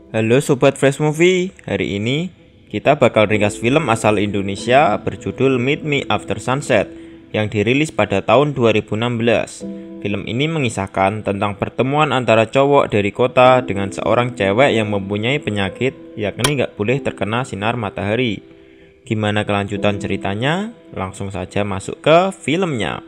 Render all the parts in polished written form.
Halo Sobat Fresh Movie, hari ini kita bakal ringkas film asal Indonesia berjudul Meet Me After Sunset yang dirilis pada tahun 2016. Film ini mengisahkan tentang pertemuan antara cowok dari kota dengan seorang cewek yang mempunyai penyakit, yakni gak boleh terkena sinar matahari. Gimana kelanjutan ceritanya? Langsung saja masuk ke filmnya.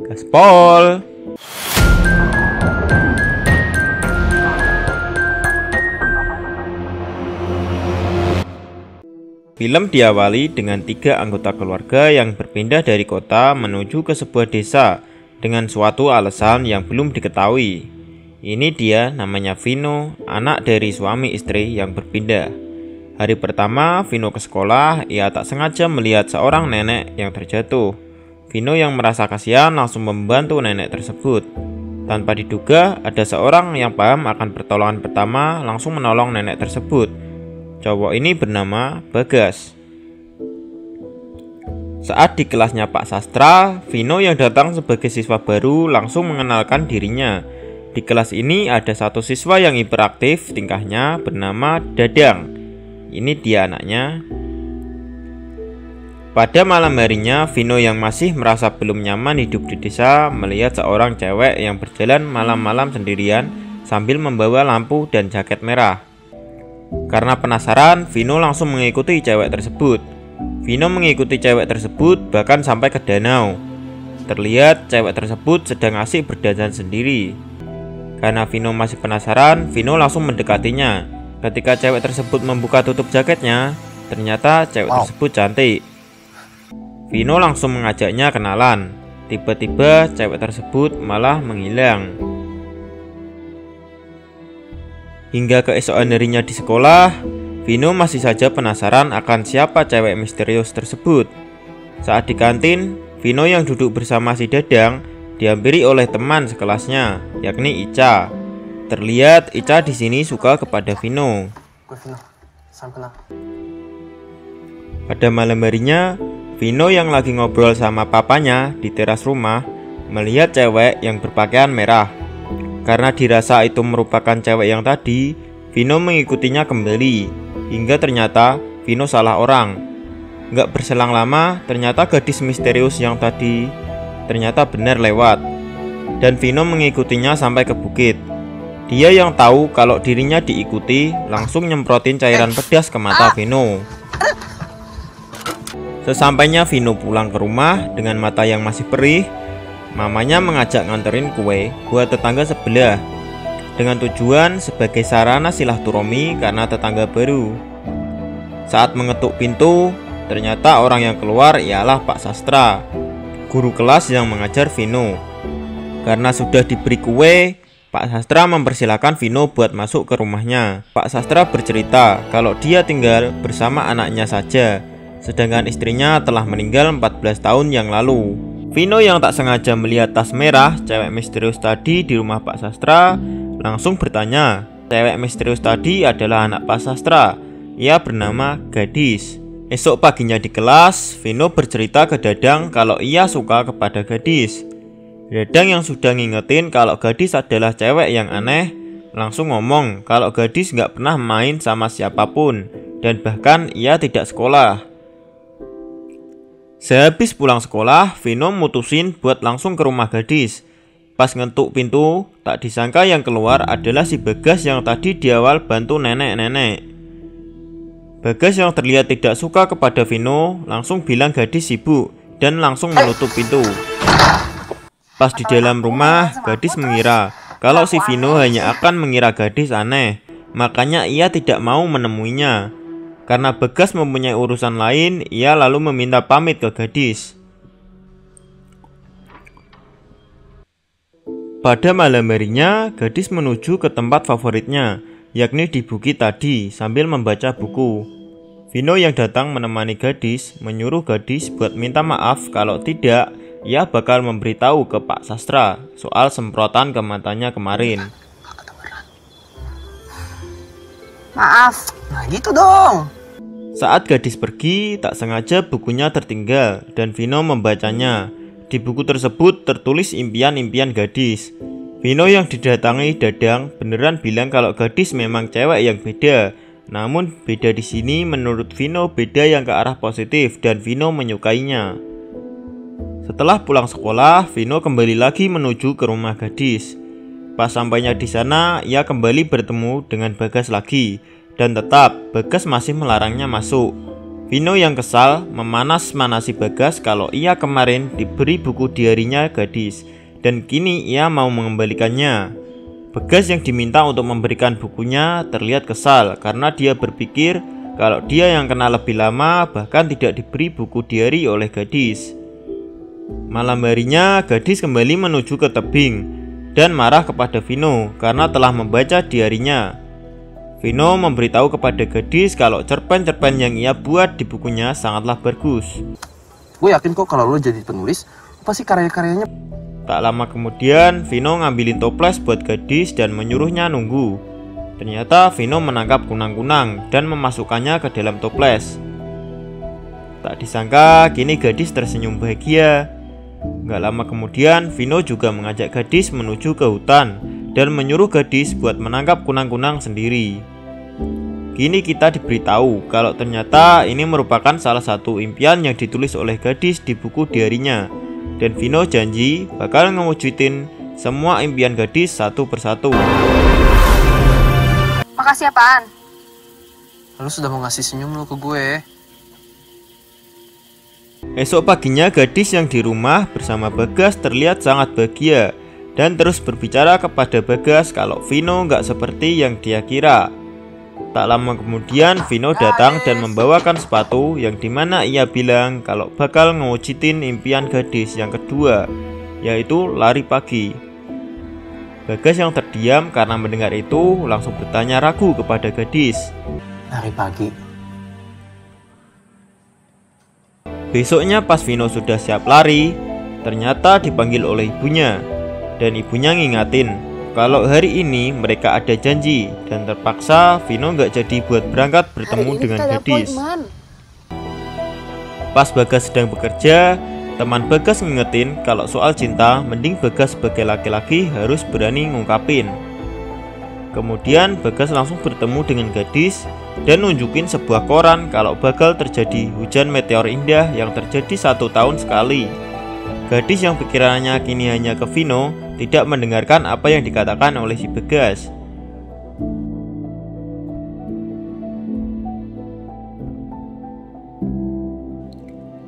Gaspol! Film diawali dengan 3 anggota keluarga yang berpindah dari kota menuju ke sebuah desa dengan suatu alasan yang belum diketahui. Ini dia namanya Vino, anak dari suami istri yang berpindah. Hari pertama Vino ke sekolah, ia tak sengaja melihat seorang nenek yang terjatuh. Vino yang merasa kasihan langsung membantu nenek tersebut. Tanpa diduga, ada seorang yang paham akan pertolongan pertama langsung menolong nenek tersebut. Cowok ini bernama Bagas. Saat di kelasnya Pak Sastra, Vino yang datang sebagai siswa baru langsung mengenalkan dirinya. Di kelas ini ada satu siswa yang hiperaktif tingkahnya bernama Dadang. Ini dia anaknya. Pada malam harinya, Vino yang masih merasa belum nyaman hidup di desa melihat seorang cewek yang berjalan malam-malam sendirian sambil membawa lampu dan jaket merah. Karena penasaran, Vino langsung mengikuti cewek tersebut. Vino mengikuti cewek tersebut bahkan sampai ke danau. Terlihat cewek tersebut sedang asik berdandan sendiri. Karena Vino masih penasaran, Vino langsung mendekatinya. Ketika cewek tersebut membuka tutup jaketnya, ternyata cewek tersebut cantik. Vino langsung mengajaknya kenalan. Tiba-tiba cewek tersebut malah menghilang. Hingga keesokan harinya di sekolah, Vino masih saja penasaran akan siapa cewek misterius tersebut. Saat di kantin, Vino yang duduk bersama si Dadang dihampiri oleh teman sekelasnya, yakni Ica. Terlihat Ica di sini suka kepada Vino. Pada malam harinya, Vino yang lagi ngobrol sama papanya di teras rumah melihat cewek yang berpakaian merah. Karena dirasa itu merupakan cewek yang tadi, Vino mengikutinya kembali. Hingga ternyata Vino salah orang. Nggak berselang lama, ternyata gadis misterius yang tadi ternyata benar lewat. Dan Vino mengikutinya sampai ke bukit. Dia yang tahu kalau dirinya diikuti, langsung nyemprotin cairan pedas ke mata Vino. Sesampainya Vino pulang ke rumah dengan mata yang masih perih, mamanya mengajak nganterin kue buat tetangga sebelah dengan tujuan sebagai sarana silaturahmi karena tetangga baru. Saat mengetuk pintu, ternyata orang yang keluar ialah Pak Sastra, guru kelas yang mengajar Vino. Karena sudah diberi kue, Pak Sastra mempersilahkan Vino buat masuk ke rumahnya. Pak Sastra bercerita kalau dia tinggal bersama anaknya saja, sedangkan istrinya telah meninggal 14 tahun yang lalu. Vino yang tak sengaja melihat tas merah cewek misterius tadi di rumah Pak Sastra langsung bertanya. Cewek misterius tadi adalah anak Pak Sastra. Ia bernama Gadis. Esok paginya di kelas, Vino bercerita ke Dadang kalau ia suka kepada Gadis. Dadang yang sudah ngingetin kalau Gadis adalah cewek yang aneh langsung ngomong kalau Gadis gak pernah main sama siapapun dan bahkan ia tidak sekolah. Sehabis pulang sekolah, Vino mutusin buat langsung ke rumah Gadis. Pas ngetuk pintu, tak disangka yang keluar adalah si Bagas yang tadi di awal bantu nenek-nenek. Bagas yang terlihat tidak suka kepada Vino langsung bilang Gadis sibuk dan langsung menutup pintu. Pas di dalam rumah, Gadis mengira kalau si Vino hanya akan mengira Gadis aneh, makanya ia tidak mau menemuinya. Karena Bagas mempunyai urusan lain, ia lalu meminta pamit ke Gadis. Pada malam harinya, Gadis menuju ke tempat favoritnya, yakni di bukit tadi sambil membaca buku. Vino yang datang menemani Gadis menyuruh Gadis buat minta maaf kalau tidak, ia bakal memberitahu ke Pak Sastra soal semprotan ke matanya kemarin. Maaf, nah gitu dong. Saat Gadis pergi, tak sengaja bukunya tertinggal dan Vino membacanya. Di buku tersebut tertulis impian-impian Gadis. Vino yang didatangi Dadang beneran bilang kalau gadis memang cewek yang beda. Namun beda di sini menurut Vino beda yang ke arah positif dan Vino menyukainya. Setelah pulang sekolah, Vino kembali lagi menuju ke rumah gadis. Pas sampainya di sana, ia kembali bertemu dengan Bagas lagi dan tetap Bagas masih melarangnya masuk. Vino yang kesal memanas-manasi Bagas kalau ia kemarin diberi buku diarinya gadis dan kini ia mau mengembalikannya. Bagas yang diminta untuk memberikan bukunya terlihat kesal karena dia berpikir kalau dia yang kena lebih lama bahkan tidak diberi buku diari oleh gadis. Malam harinya gadis kembali menuju ke tebing dan marah kepada Vino karena telah membaca diarinya. Vino memberitahu kepada gadis kalau cerpen-cerpen yang ia buat di bukunya sangatlah bagus. Gue yakin kok kalau lo jadi penulis, pasti karya-karyanya. Tak lama kemudian, Vino ngambilin toples buat gadis dan menyuruhnya nunggu. Ternyata Vino menangkap kunang-kunang dan memasukkannya ke dalam toples. Tak disangka, kini gadis tersenyum bahagia. Gak lama kemudian, Vino juga mengajak gadis menuju ke hutan dan menyuruh gadis buat menangkap kunang-kunang sendiri. Kini kita diberitahu kalau ternyata ini merupakan salah satu impian yang ditulis oleh gadis di buku diarinya. Dan Vino janji bakal ngewujudin semua impian gadis satu persatu. Makasih apaan? Lo sudah mau ngasih senyum lo ke gue. Esok paginya gadis yang di rumah bersama Bagas terlihat sangat bahagia dan terus berbicara kepada Bagas kalau Vino nggak seperti yang dia kira. Tak lama kemudian Vino datang dan membawakan sepatu yang dimana ia bilang kalau bakal ngewujudin impian gadis yang kedua, yaitu lari pagi. Bagas yang terdiam karena mendengar itu langsung bertanya ragu kepada gadis. Lari pagi. Besoknya pas Vino sudah siap lari, ternyata dipanggil oleh ibunya. Dan ibunya ngingatin kalau hari ini mereka ada janji dan terpaksa Vino nggak jadi buat berangkat bertemu dengan gadis. Pas Bagas sedang bekerja, teman Bagas ngingetin kalau soal cinta mending Bagas sebagai laki-laki harus berani ngungkapin. Kemudian Bagas langsung bertemu dengan gadis dan nunjukin sebuah koran kalau bakal terjadi hujan meteor indah yang terjadi 1 tahun sekali. Gadis yang pikirannya kini hanya ke Vino tidak mendengarkan apa yang dikatakan oleh si Bagas.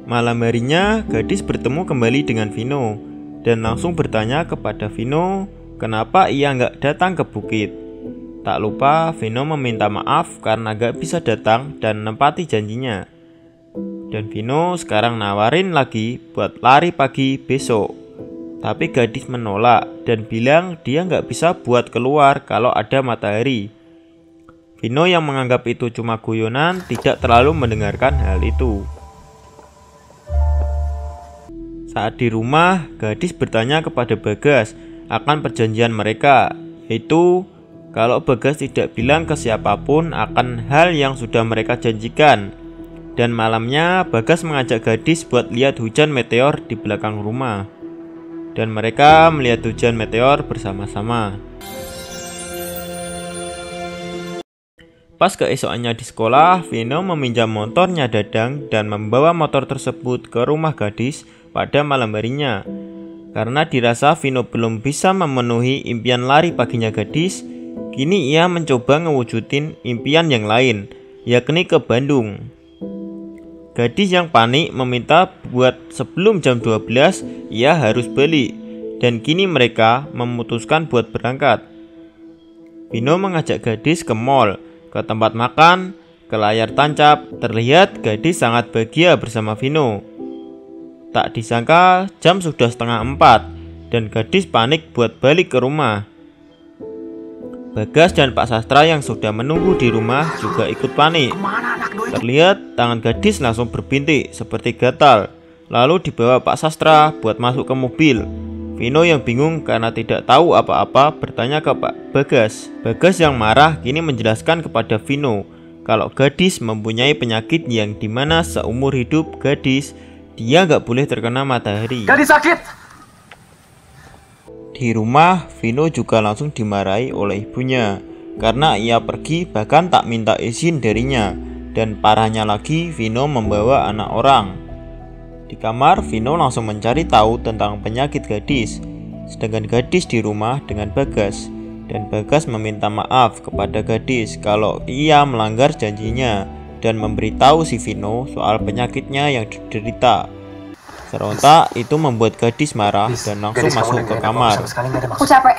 Malam harinya gadis bertemu kembali dengan Vino dan langsung bertanya kepada Vino kenapa ia nggak datang ke bukit. Tak lupa Vino meminta maaf karena gak bisa datang dan menepati janjinya. Dan Vino sekarang nawarin lagi buat lari pagi besok. Tapi gadis menolak dan bilang dia nggak bisa buat keluar kalau ada matahari. Vino yang menganggap itu cuma guyonan tidak terlalu mendengarkan hal itu. Saat di rumah, gadis bertanya kepada Bagas akan perjanjian mereka, yaitu kalau Bagas tidak bilang ke siapapun akan hal yang sudah mereka janjikan. Dan malamnya Bagas mengajak gadis buat lihat hujan meteor di belakang rumah. Dan mereka melihat hujan meteor bersama-sama. Pas keesokannya di sekolah, Vino meminjam motornya Dadang dan membawa motor tersebut ke rumah gadis pada malam harinya. Karena dirasa Vino belum bisa memenuhi impian lari paginya gadis, kini ia mencoba ngewujudin impian yang lain, yakni ke Bandung. Gadis yang panik meminta buat sebelum jam 12 ia harus balik. Dan kini mereka memutuskan buat berangkat. Vino mengajak gadis ke mall, ke tempat makan, ke layar tancap. Terlihat gadis sangat bahagia bersama Vino. Tak disangka jam sudah 3:30 dan gadis panik buat balik ke rumah. Bagas dan Pak Sastra yang sudah menunggu di rumah juga ikut panik. Terlihat tangan gadis langsung berbintik seperti gatal. Lalu dibawa Pak Sastra buat masuk ke mobil. Vino yang bingung karena tidak tahu apa-apa bertanya ke Pak Bagas. Bagas yang marah kini menjelaskan kepada Vino kalau gadis mempunyai penyakit yang dimana seumur hidup gadis dia nggak boleh terkena matahari. Gadis sakit! Di rumah, Vino juga langsung dimarahi oleh ibunya karena ia pergi bahkan tak minta izin darinya. Dan parahnya lagi, Vino membawa anak orang. Di kamar, Vino langsung mencari tahu tentang penyakit gadis. Sedangkan gadis di rumah dengan Bagas. Dan Bagas meminta maaf kepada gadis kalau ia melanggar janjinya dan memberitahu si Vino soal penyakitnya yang diderita. Serontak itu membuat gadis marah dan langsung masuk ke kamar. Aku capek.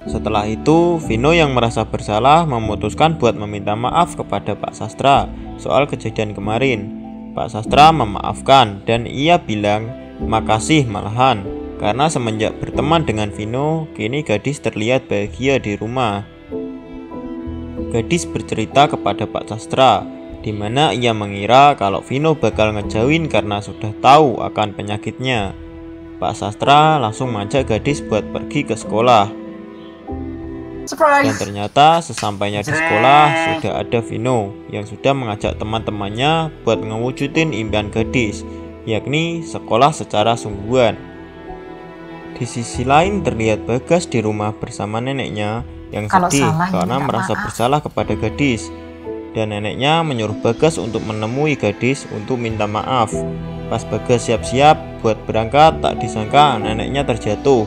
Setelah itu, Vino yang merasa bersalah memutuskan buat meminta maaf kepada Pak Sastra soal kejadian kemarin. Pak Sastra memaafkan dan ia bilang makasih malahan karena semenjak berteman dengan Vino, kini gadis terlihat bahagia di rumah. Gadis bercerita kepada Pak Sastra di mana ia mengira kalau Vino bakal ngejauhin karena sudah tahu akan penyakitnya. Pak Sastra langsung mengajak gadis buat pergi ke sekolah. Dan ternyata sesampainya di sekolah sudah ada Vino yang sudah mengajak teman-temannya buat ngewujudin impian gadis, yakni sekolah secara sungguhan. Di sisi lain terlihat Bagas di rumah bersama neneknya yang sedih karena merasa bersalah kepada gadis. Dan neneknya menyuruh Bagas untuk menemui gadis untuk minta maaf. Pas Bagas siap-siap buat berangkat, tak disangka neneknya terjatuh.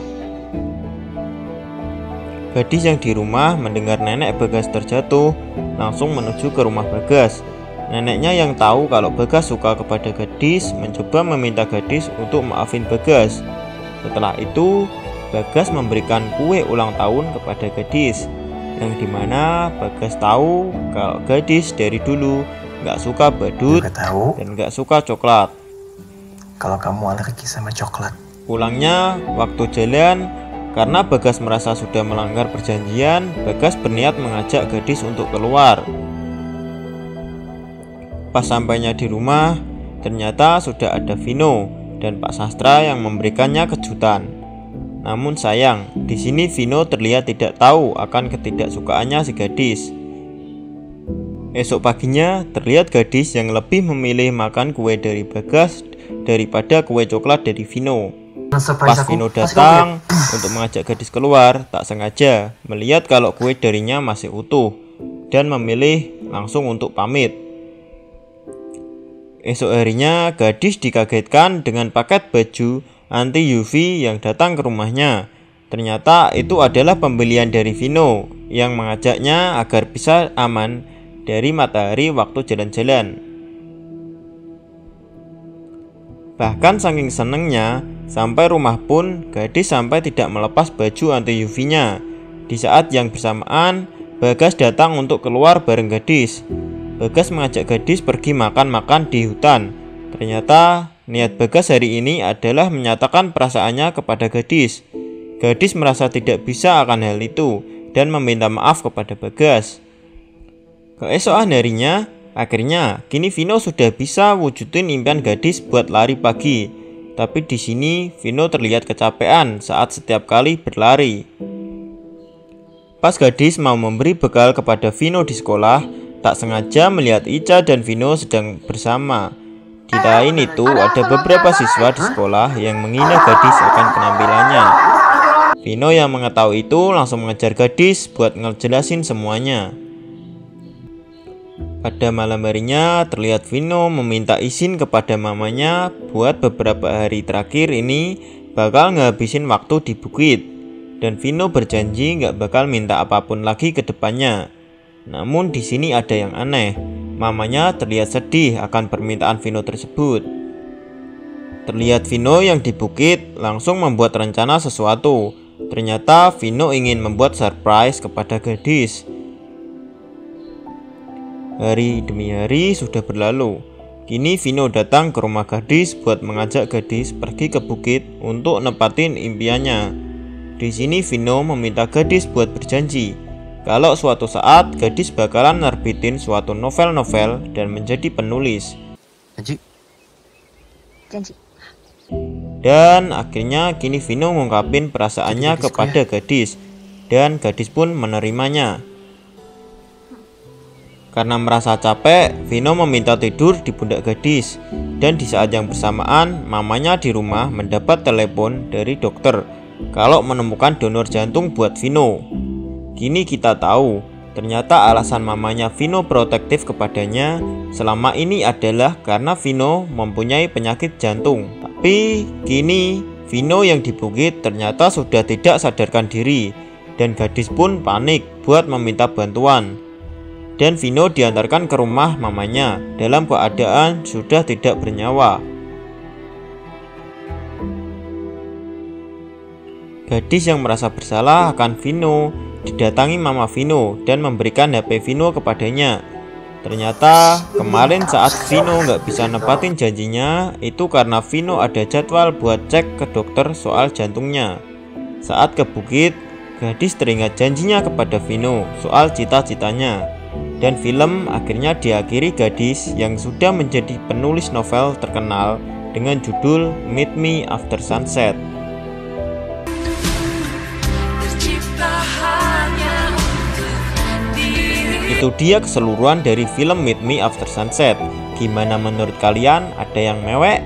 Gadis yang di rumah mendengar nenek Bagas terjatuh, langsung menuju ke rumah Bagas. Neneknya yang tahu kalau Bagas suka kepada gadis, mencoba meminta gadis untuk maafin Bagas. Setelah itu, Bagas memberikan kue ulang tahun kepada gadis, yang dimana Bagas tahu kalau gadis dari dulu gak suka badut dan gak suka coklat. Kalau kamu alergi sama coklat. Pulangnya waktu jalan, karena Bagas merasa sudah melanggar perjanjian, Bagas berniat mengajak gadis untuk keluar. Pas sampainya di rumah, ternyata sudah ada Vino dan Pak Sastra yang memberikannya kejutan. Namun sayang, di sini Vino terlihat tidak tahu akan ketidaksukaannya si gadis. Esok paginya terlihat gadis yang lebih memilih makan kue dari Bagas daripada kue coklat dari Vino. Pas Vino datang untuk mengajak gadis keluar, tak sengaja melihat kalau kue darinya masih utuh dan memilih langsung untuk pamit. Esok harinya gadis dikagetkan dengan paket baju anti UV yang datang ke rumahnya. Ternyata itu adalah pembelian dari Vino yang mengajaknya agar bisa aman dari matahari waktu jalan-jalan. Bahkan saking senengnya, sampai rumah pun gadis sampai tidak melepas baju anti UV-nya. Di saat yang bersamaan, Bagas datang untuk keluar bareng gadis. Bagas mengajak gadis pergi makan-makan di hutan. Ternyata niat Bagas hari ini adalah menyatakan perasaannya kepada gadis. Gadis merasa tidak bisa akan hal itu dan meminta maaf kepada Bagas. Keesokan harinya, akhirnya kini Vino sudah bisa wujudin impian gadis buat lari pagi. Tapi di sini Vino terlihat kecapean saat setiap kali berlari. Pas gadis mau memberi bekal kepada Vino di sekolah, tak sengaja melihat Ica dan Vino sedang bersama. Di lain itu ada beberapa siswa di sekolah yang menghina gadis akan penampilannya. Vino yang mengetahui itu langsung mengejar gadis buat ngejelasin semuanya. Pada malam harinya terlihat Vino meminta izin kepada mamanya buat beberapa hari terakhir ini bakal ngabisin waktu di bukit. Dan Vino berjanji gak bakal minta apapun lagi ke depannya. Namun di sini ada yang aneh. Mamanya terlihat sedih akan permintaan Vino tersebut. Terlihat Vino yang di bukit langsung membuat rencana sesuatu. Ternyata Vino ingin membuat surprise kepada gadis. Hari demi hari sudah berlalu. Kini Vino datang ke rumah gadis buat mengajak gadis pergi ke bukit untuk nepatin impiannya. Di sini Vino meminta gadis buat berjanji kalau suatu saat gadis bakalan nerbitin suatu novel-novel dan menjadi penulis. Janji. Dan akhirnya kini Vino ngungkapin perasaannya kepada gadis dan gadis pun menerimanya. Karena merasa capek, Vino meminta tidur di pundak gadis. Dan di saat yang bersamaan, mamanya di rumah mendapat telepon dari dokter kalau menemukan donor jantung buat Vino. Kini kita tahu, ternyata alasan mamanya Vino protektif kepadanya selama ini adalah karena Vino mempunyai penyakit jantung. Tapi kini Vino yang dibukit ternyata sudah tidak sadarkan diri, dan gadis pun panik buat meminta bantuan. Dan Vino diantarkan ke rumah mamanya dalam keadaan sudah tidak bernyawa. Gadis yang merasa bersalah akan Vino didatangi mama Vino dan memberikan HP Vino kepadanya. Ternyata kemarin saat Vino nggak bisa nepatin janjinya itu karena Vino ada jadwal buat cek ke dokter soal jantungnya. Saat ke bukit, gadis teringat janjinya kepada Vino soal cita-citanya. Dan film akhirnya diakhiri gadis yang sudah menjadi penulis novel terkenal dengan judul Meet Me After Sunset. Itu dia keseluruhan dari film Meet Me After Sunset. Gimana menurut kalian? Ada yang mewek?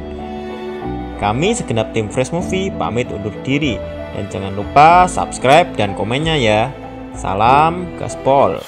Kami segenap tim Fresh Movie pamit undur diri. Dan jangan lupa subscribe dan komennya ya. Salam gaspol.